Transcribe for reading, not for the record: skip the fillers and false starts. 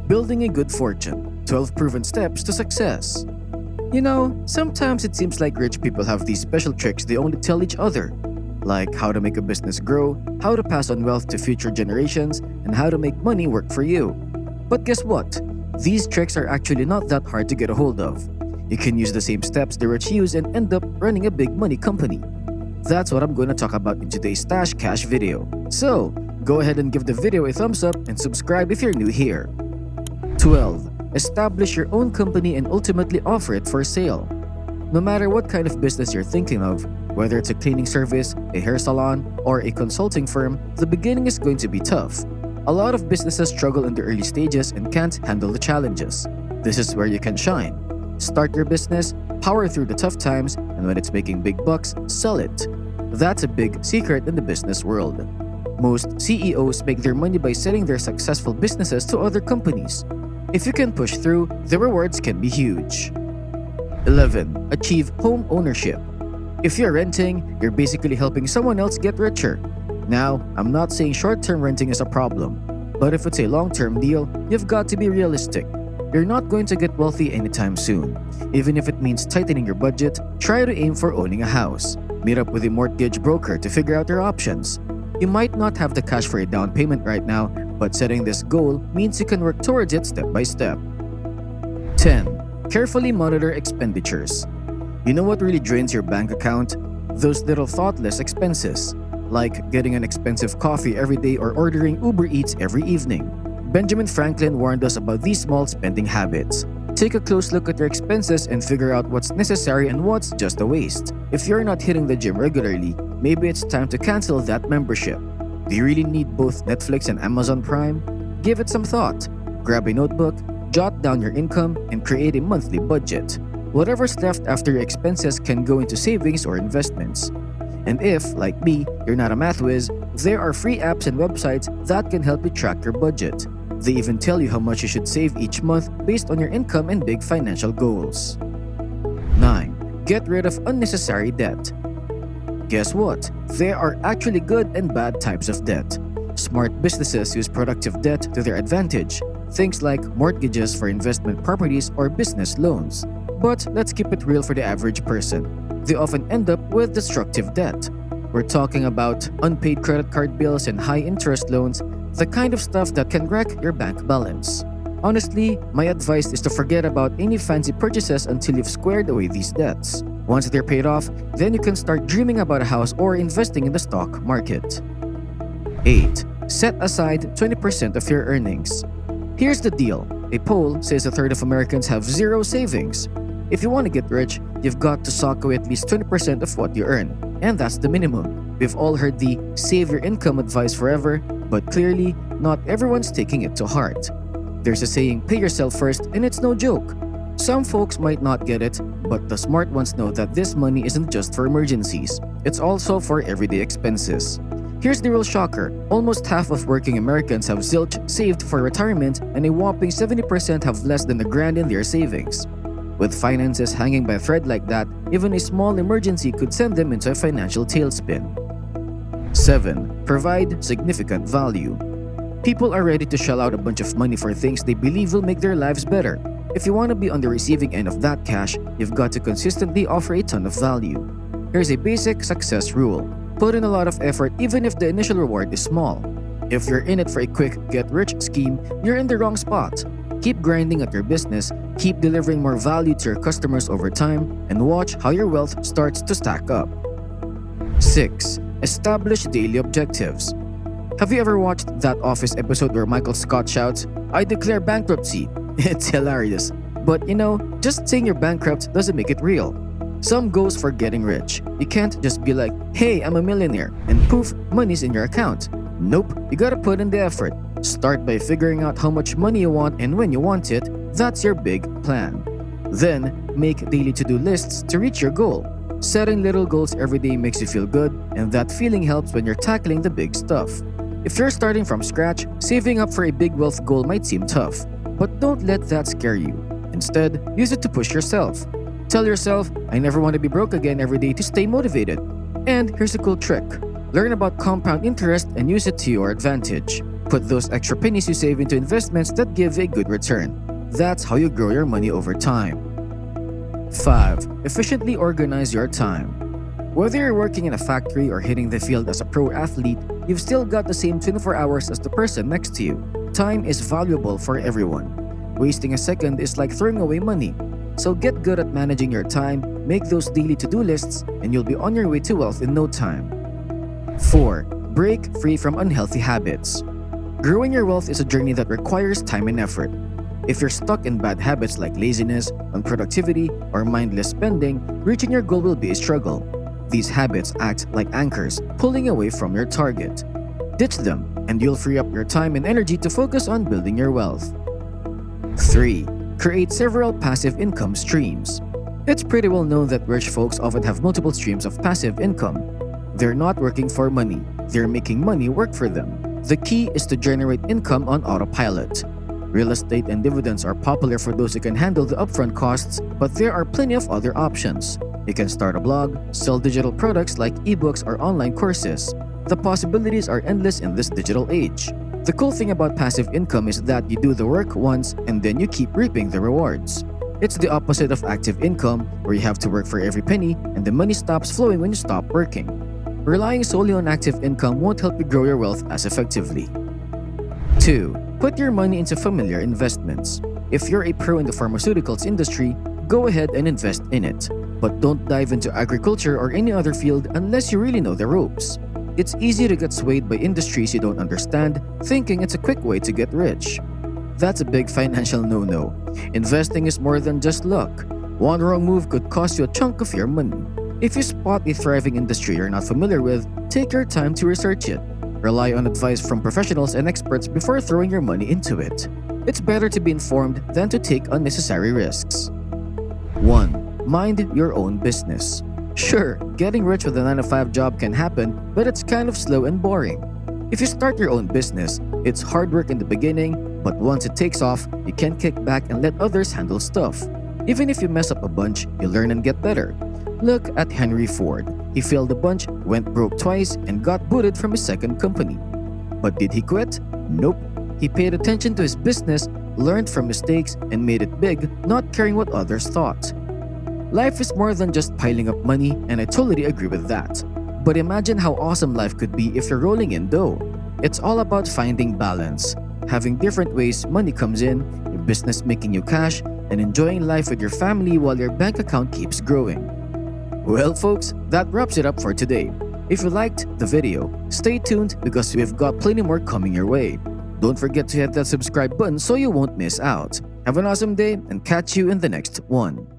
Building a Good Fortune 12 Proven Steps to Success. You know, sometimes it seems like rich people have these special tricks they only tell each other, like how to make a business grow, how to pass on wealth to future generations, and how to make money work for you. But guess what? These tricks are actually not that hard to get a hold of. You can use the same steps the rich use and end up running a big money company. That's what I'm going to talk about in today's Stash Cash video. So, go ahead and give the video a thumbs up and subscribe if you're new here. 12. Establish your own company and ultimately offer it for sale. No matter what kind of business you're thinking of, whether it's a cleaning service, a hair salon, or a consulting firm, the beginning is going to be tough. A lot of businesses struggle in the early stages and can't handle the challenges. This is where you can shine. Start your business, power through the tough times, and when it's making big bucks, sell it. That's a big secret in the business world. Most CEOs make their money by selling their successful businesses to other companies. If you can push through, the rewards can be huge. 11. Achieve home ownership. If you're renting, you're basically helping someone else get richer. Now, I'm not saying short-term renting is a problem, but if it's a long-term deal, you've got to be realistic. You're not going to get wealthy anytime soon. Even if it means tightening your budget, try to aim for owning a house. Meet up with a mortgage broker to figure out your options. You might not have the cash for a down payment right now, but setting this goal means you can work towards it step by step. 10. Carefully monitor expenditures. You know what really drains your bank account? Those little thoughtless expenses, like getting an expensive coffee every day or ordering Uber Eats every evening. Benjamin Franklin warned us about these small spending habits. Take a close look at your expenses and figure out what's necessary and what's just a waste. If you're not hitting the gym regularly, maybe it's time to cancel that membership. Do you really need both Netflix and Amazon Prime? Give it some thought. Grab a notebook, jot down your income, and create a monthly budget. Whatever's left after your expenses can go into savings or investments. And if, like me, you're not a math whiz, there are free apps and websites that can help you track your budget. They even tell you how much you should save each month based on your income and big financial goals. 9. Get rid of unnecessary debt. Guess what? There are actually good and bad types of debt. Smart businesses use productive debt to their advantage, things like mortgages for investment properties or business loans. But let's keep it real for the average person. They often end up with destructive debt. We're talking about unpaid credit card bills and high-interest loans, the kind of stuff that can wreck your bank balance. Honestly, my advice is to forget about any fancy purchases until you've squared away these debts. Once they're paid off, then you can start dreaming about a house or investing in the stock market. 8. Set aside 20% of your earnings. Here's the deal. A poll says a third of Americans have zero savings. If you want to get rich, you've got to sock away at least 20% of what you earn. And that's the minimum. We've all heard the save your income advice forever, but clearly, not everyone's taking it to heart. There's a saying, pay yourself first, and it's no joke. Some folks might not get it, but the smart ones know that this money isn't just for emergencies. It's also for everyday expenses. Here's the real shocker. Almost half of working Americans have zilch saved for retirement, and a whopping 70% have less than $1,000 in their savings. With finances hanging by a thread like that, even a small emergency could send them into a financial tailspin. 7. Provide significant value. People are ready to shell out a bunch of money for things they believe will make their lives better. If you want to be on the receiving end of that cash, you've got to consistently offer a ton of value. Here's a basic success rule. Put in a lot of effort even if the initial reward is small. If you're in it for a quick get-rich scheme, you're in the wrong spot. Keep grinding at your business, keep delivering more value to your customers over time, and watch how your wealth starts to stack up. 6. Establish daily objectives. Have you ever watched that Office episode where Michael Scott shouts, "I declare bankruptcy"? It's hilarious. But you know, just saying you're bankrupt doesn't make it real. Some goes for getting rich. You can't just be like, "Hey, I'm a millionaire," and poof, money's in your account. Nope, you gotta put in the effort. Start by figuring out how much money you want and when you want it. That's your big plan. Then, make daily to-do lists to reach your goal. Setting little goals every day makes you feel good, and that feeling helps when you're tackling the big stuff. If you're starting from scratch, saving up for a big wealth goal might seem tough, but don't let that scare you. Instead, use it to push yourself. Tell yourself, "I never want to be broke again" every day to stay motivated. And here's a cool trick. Learn about compound interest and use it to your advantage. Put those extra pennies you save into investments that give a good return. That's how you grow your money over time. 5. Efficiently organize your time. Whether you're working in a factory or hitting the field as a pro athlete, you've still got the same 24 hours as the person next to you. Time is valuable for everyone. Wasting a second is like throwing away money. So get good at managing your time, make those daily to-do lists, and you'll be on your way to wealth in no time. 4. Break free from unhealthy habits. Growing your wealth is a journey that requires time and effort. If you're stuck in bad habits like laziness, unproductivity, or mindless spending, reaching your goal will be a struggle. These habits act like anchors, pulling away from your target. Ditch them, and you'll free up your time and energy to focus on building your wealth. 3. Create several passive income streams. It's pretty well known that rich folks often have multiple streams of passive income. They're not working for money, they're making money work for them. The key is to generate income on autopilot. Real estate and dividends are popular for those who can handle the upfront costs, but there are plenty of other options. You can start a blog, sell digital products like ebooks or online courses. The possibilities are endless in this digital age. The cool thing about passive income is that you do the work once and then you keep reaping the rewards. It's the opposite of active income, where you have to work for every penny and the money stops flowing when you stop working. Relying solely on active income won't help you grow your wealth as effectively. 2. Put your money into familiar investments. If you're a pro in the pharmaceuticals industry, go ahead and invest in it. But don't dive into agriculture or any other field unless you really know the ropes. It's easy to get swayed by industries you don't understand, thinking it's a quick way to get rich. That's a big financial no-no. Investing is more than just luck. One wrong move could cost you a chunk of your money. If you spot a thriving industry you're not familiar with, take your time to research it. Rely on advice from professionals and experts before throwing your money into it. It's better to be informed than to take unnecessary risks. 1. Mind your own business. Sure, getting rich with a 9-to-5 job can happen, but it's kind of slow and boring. If you start your own business, it's hard work in the beginning, but once it takes off, you can kick back and let others handle stuff. Even if you mess up a bunch, you learn and get better. Look at Henry Ford. He failed a bunch, went broke twice, and got booted from his second company. But did he quit? Nope. He paid attention to his business, learned from mistakes, and made it big, not caring what others thought. Life is more than just piling up money, and I totally agree with that. But imagine how awesome life could be if you're rolling in dough. It's all about finding balance, having different ways money comes in, your business making you cash, and enjoying life with your family while your bank account keeps growing. Well folks, that wraps it up for today. If you liked the video, stay tuned because we've got plenty more coming your way. Don't forget to hit that subscribe button so you won't miss out. Have an awesome day and catch you in the next one.